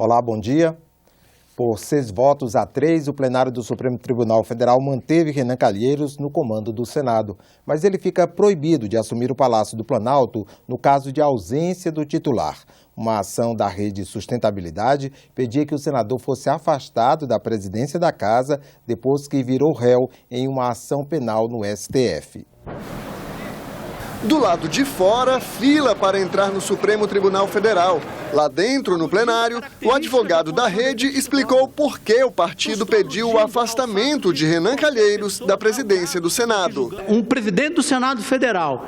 Olá, bom dia. Por 6 votos a 3, o plenário do Supremo Tribunal Federal manteve Renan Calheiros no comando do Senado, mas ele fica proibido de assumir o Palácio do Planalto no caso de ausência do titular. Uma ação da Rede Sustentabilidade pedia que o senador fosse afastado da presidência da casa depois que virou réu em uma ação penal no STF. Do lado de fora, fila para entrar no Supremo Tribunal Federal. Lá dentro, no plenário, o advogado da rede explicou por que o partido pediu o afastamento de Renan Calheiros da presidência do Senado. Um presidente do Senado Federal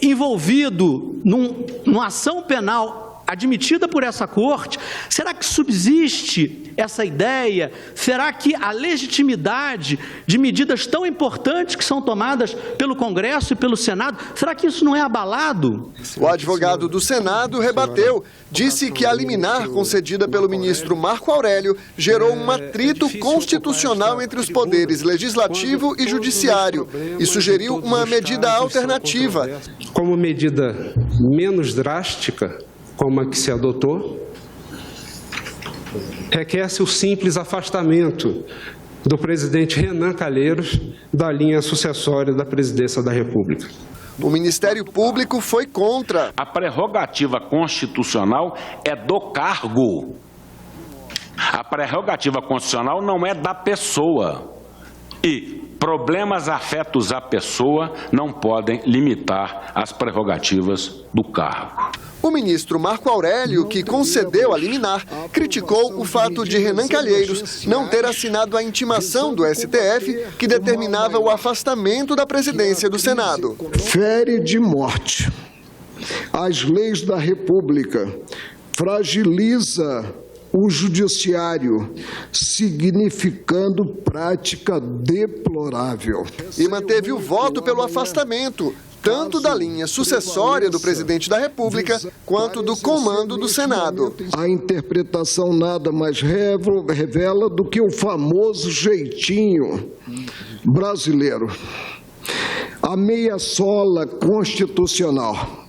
envolvido numa ação penal admitida por essa corte, será que subsiste essa ideia? Será que a legitimidade de medidas tão importantes que são tomadas pelo Congresso e pelo Senado, será que isso não é abalado? O advogado do Senado rebateu, disse que a liminar concedida pelo ministro Marco Aurélio gerou um atrito constitucional entre os poderes legislativo e judiciário e sugeriu uma medida alternativa. Como medida menos drástica, como a que se adotou, requer-se o simples afastamento do presidente Renan Calheiros da linha sucessória da presidência da República. O Ministério Público foi contra. A prerrogativa constitucional é do cargo. A prerrogativa constitucional não é da pessoa. E problemas afetos à pessoa não podem limitar as prerrogativas do cargo. O ministro Marco Aurélio, que concedeu a liminar, criticou o fato de Renan Calheiros não ter assinado a intimação do STF que determinava o afastamento da presidência do Senado. Fere de morte as leis da República, fragiliza o judiciário, significando prática deplorável. E manteve o voto pelo afastamento, tanto da linha sucessória do presidente da República, quanto do comando do Senado. A interpretação nada mais revela do que o famoso jeitinho brasileiro. A meia sola constitucional,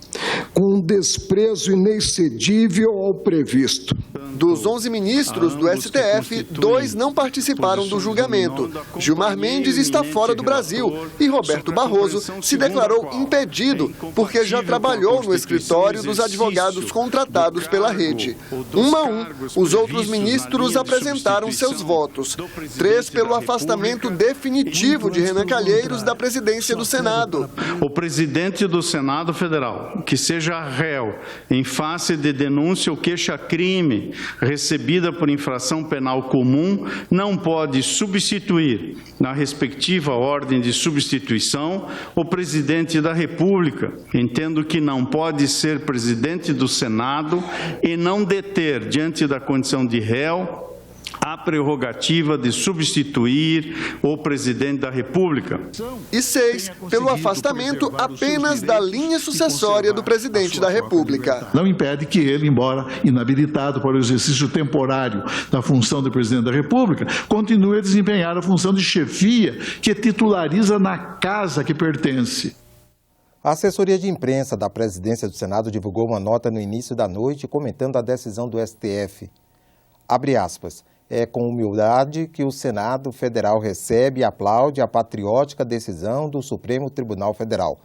com um desprezo inexcedível ao previsto. Dos 11 ministros do STF, 2 não participaram do julgamento. Gilmar Mendes está fora do Brasil e Roberto Barroso se declarou impedido porque já trabalhou no escritório dos advogados contratados pela rede. 1 a 1, os outros ministros apresentaram seus votos. 3 pelo afastamento definitivo de Renan Calheiros da presidência do Senado. O presidente do Senado Federal, que seja réu em face de denúncia ou queixa-crime recebida por infração penal comum, não pode substituir, na respectiva ordem de substituição, o presidente da República. Entendo que não pode ser presidente do Senado e não deter, diante da condição de réu, a prerrogativa de substituir o presidente da República. E 6, pelo afastamento apenas da linha sucessória do presidente da República. Não impede que ele, embora inabilitado para o exercício temporário da função de presidente da República, continue a desempenhar a função de chefia que titulariza na casa que pertence. A assessoria de imprensa da presidência do Senado divulgou uma nota no início da noite comentando a decisão do STF. Abre aspas. É com humildade que o Senado Federal recebe e aplaude a patriótica decisão do Supremo Tribunal Federal.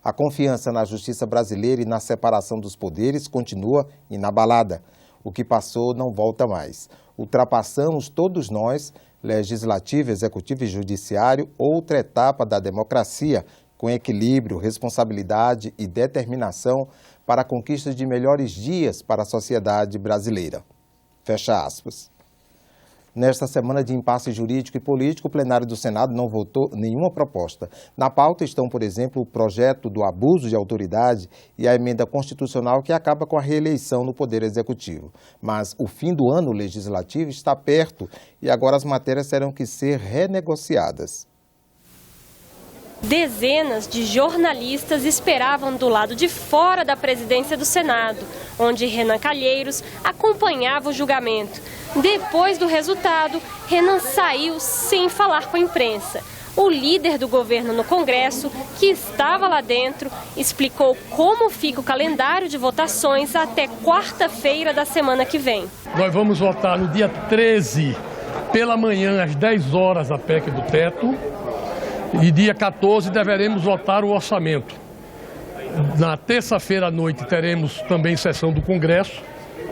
A confiança na justiça brasileira e na separação dos poderes continua inabalada. O que passou não volta mais. Ultrapassamos todos nós, legislativo, executivo e judiciário, outra etapa da democracia, com equilíbrio, responsabilidade e determinação para a conquista de melhores dias para a sociedade brasileira. Fecha aspas. Nesta semana de impasse jurídico e político, o plenário do Senado não votou nenhuma proposta. Na pauta estão, por exemplo, o projeto do abuso de autoridade e a emenda constitucional que acaba com a reeleição no Poder Executivo. Mas o fim do ano legislativo está perto e agora as matérias terão que ser renegociadas. Dezenas de jornalistas esperavam do lado de fora da presidência do Senado, onde Renan Calheiros acompanhava o julgamento. Depois do resultado, Renan saiu sem falar com a imprensa. o líder do governo no Congresso, que estava lá dentro, explicou como fica o calendário de votações até quarta-feira da semana que vem. Nós vamos votar no dia 13, pela manhã, às 10 horas, a PEC do teto, e dia 14 deveremos votar o orçamento. Na terça-feira à noite teremos também sessão do Congresso,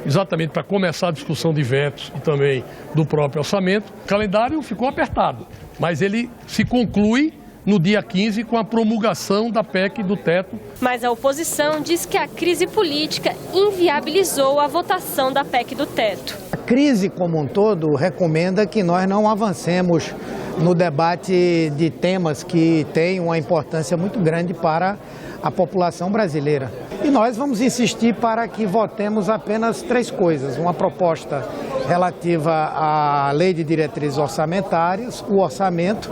exatamente para começar a discussão de vetos e também do próprio orçamento. O calendário ficou apertado, mas ele se conclui no dia 15 com a promulgação da PEC do teto. Mas a oposição diz que a crise política inviabilizou a votação da PEC do teto. A crise como um todo recomenda que nós não avancemos no debate de temas que têm uma importância muito grande para a população brasileira. E nós vamos insistir para que votemos apenas 3 coisas. Uma proposta relativa à lei de diretrizes orçamentárias, o orçamento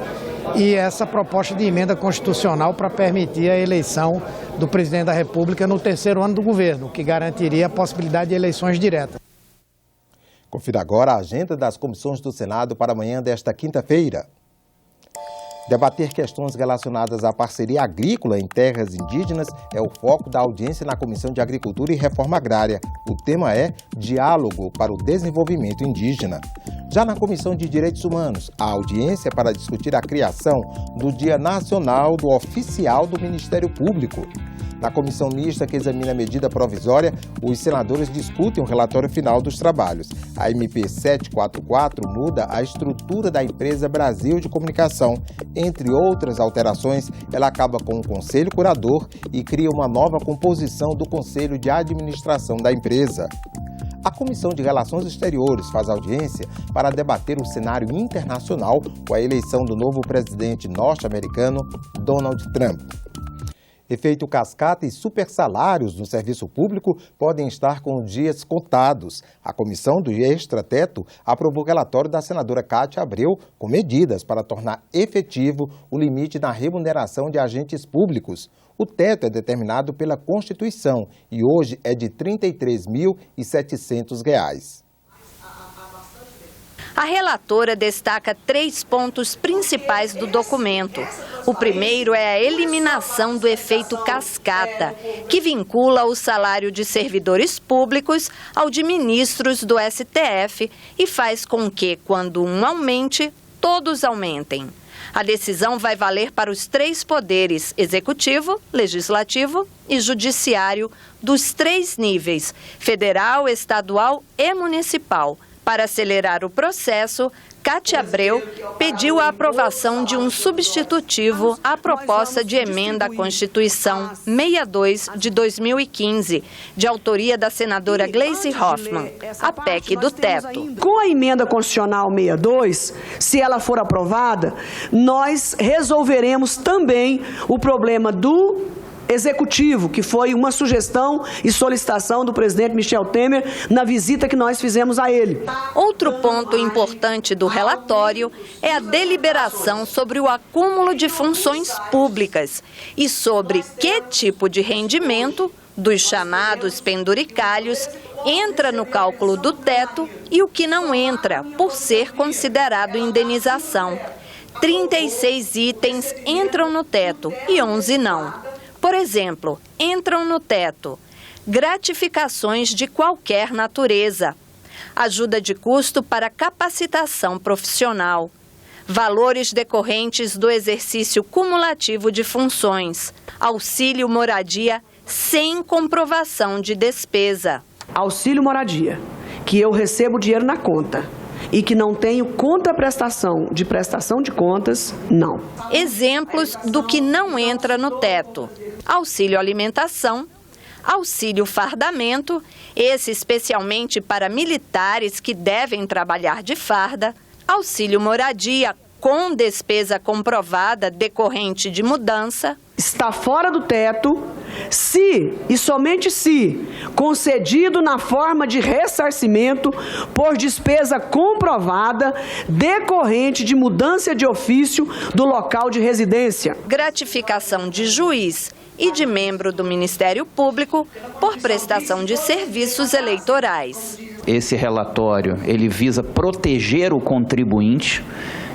e essa proposta de emenda constitucional para permitir a eleição do presidente da República no 3º ano do governo, que garantiria a possibilidade de eleições diretas. Confira agora a agenda das comissões do Senado para amanhã desta quinta-feira. Debater questões relacionadas à parceria agrícola em terras indígenas é o foco da audiência na Comissão de Agricultura e Reforma Agrária. O tema é Diálogo para o Desenvolvimento Indígena. Já na Comissão de Direitos Humanos, a audiência é para discutir a criação do Dia Nacional do Oficial do Ministério Público. Na comissão mista que examina a medida provisória, os senadores discutem o relatório final dos trabalhos. A MP 744 muda a estrutura da empresa Brasil de Comunicação. Entre outras alterações, ela acaba com o Conselho Curador e cria uma nova composição do Conselho de Administração da empresa. A Comissão de Relações Exteriores faz audiência para debater o cenário internacional com a eleição do novo presidente norte-americano, Donald Trump. Efeito cascata e supersalários no serviço público podem estar com dias contados. A Comissão do Extrateto aprovou o relatório da senadora Cátia Abreu com medidas para tornar efetivo o limite na remuneração de agentes públicos. O teto é determinado pela Constituição e hoje é de R$ 33.700. A relatora destaca 3 pontos principais do documento. O primeiro é a eliminação do efeito cascata, que vincula o salário de servidores públicos ao de ministros do STF e faz com que, quando um aumente, todos aumentem. A decisão vai valer para os 3 poderes, executivo, legislativo e judiciário, dos 3 níveis, federal, estadual e municipal. Para acelerar o processo, Cátia Abreu pediu a aprovação de um substitutivo à proposta de emenda à Constituição 62 de 2015, de autoria da senadora Gleisi Hoffmann, a PEC do teto. Com a emenda constitucional 62, se ela for aprovada, nós resolveremos também o problema do Executivo, que foi uma sugestão e solicitação do presidente Michel Temer na visita que nós fizemos a ele. Outro ponto importante do relatório é a deliberação sobre o acúmulo de funções públicas e sobre que tipo de rendimento dos chamados penduricalhos entra no cálculo do teto e o que não entra, por ser considerado indenização. 36 itens entram no teto e 11 não. Por exemplo, entram no teto gratificações de qualquer natureza, ajuda de custo para capacitação profissional, valores decorrentes do exercício cumulativo de funções, auxílio moradia sem comprovação de despesa. Auxílio moradia, que eu recebo dinheiro na conta e que não tenho contraprestação de prestação de contas, não. Exemplos do que não entra no teto: auxílio alimentação, auxílio fardamento, esse especialmente para militares que devem trabalhar de farda, auxílio moradia com despesa comprovada decorrente de mudança. Está fora do teto se, e somente se, concedido na forma de ressarcimento por despesa comprovada decorrente de mudança de ofício do local de residência. Gratificação de juiz e de membro do Ministério Público por prestação de serviços eleitorais. Esse relatório, ele visa proteger o contribuinte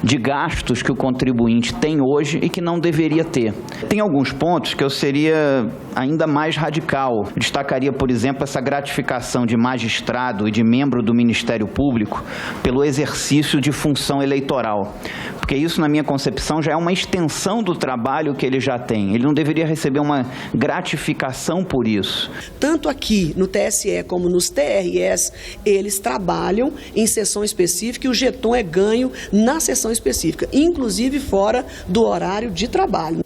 de gastos que o contribuinte tem hoje e que não deveria ter. Tem alguns pontos que eu seria ainda mais radical. Destacaria, por exemplo, essa gratificação de magistrado e de membro do Ministério Público pelo exercício de função eleitoral. Porque isso, na minha concepção, já é uma extensão do trabalho que ele já tem. Ele não deveria receber uma gratificação por isso. Tanto aqui no TSE como nos TRS, eles trabalham em sessão específica e o jeton é ganho na sessão específica, inclusive fora do horário de trabalho.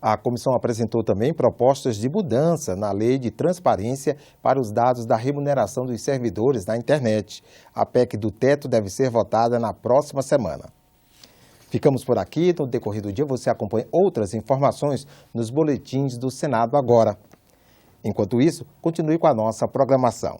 A comissão apresentou também propostas de mudança na lei de transparência para os dados da remuneração dos servidores na internet. A PEC do teto deve ser votada na próxima semana. Ficamos por aqui. No decorrer do dia você acompanha outras informações nos boletins do Senado Agora. Enquanto isso, continue com a nossa programação.